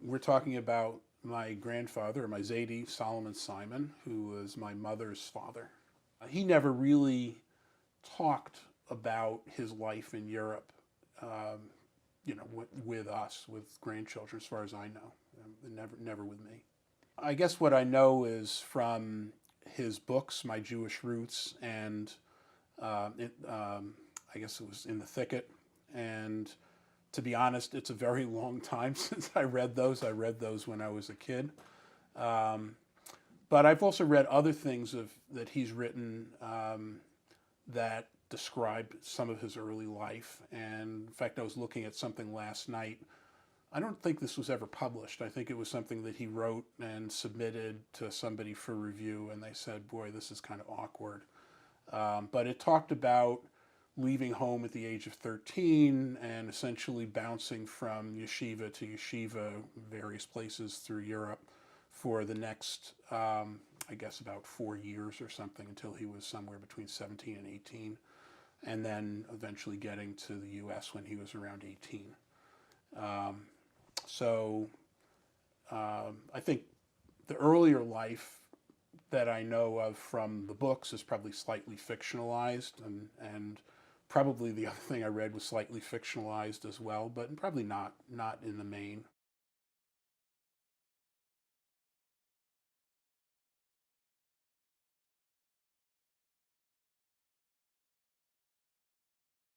We're talking about my grandfather, or my Zaidi, Solomon Simon, who was my mother's father. He never really talked about his life in Europe, um, with us, with grandchildren, as far as I know. Never with me. I guess what I know is from his books, My Jewish Roots, and I guess it was In the Thicket. And to be honest, it's a very long time since I read those. I read those when I was a kid. Um, but I've also read other things that he's written that describe some of his early life. And in fact, I was looking at something last night. I don't think this was ever published. I think it was something that he wrote and submitted to somebody for review, and they said, boy, this is kind of awkward. But it talked about leaving home at the age of 13 and essentially bouncing from yeshiva to yeshiva, various places through Europe for the next, I guess, about 4 years or something until he was somewhere between 17 and 18, and then eventually getting to the U.S. when he was around 18. Um, I think the earlier life that I know of from the books is probably slightly fictionalized, and probably the other thing I read was slightly fictionalized as well, but probably not in the main.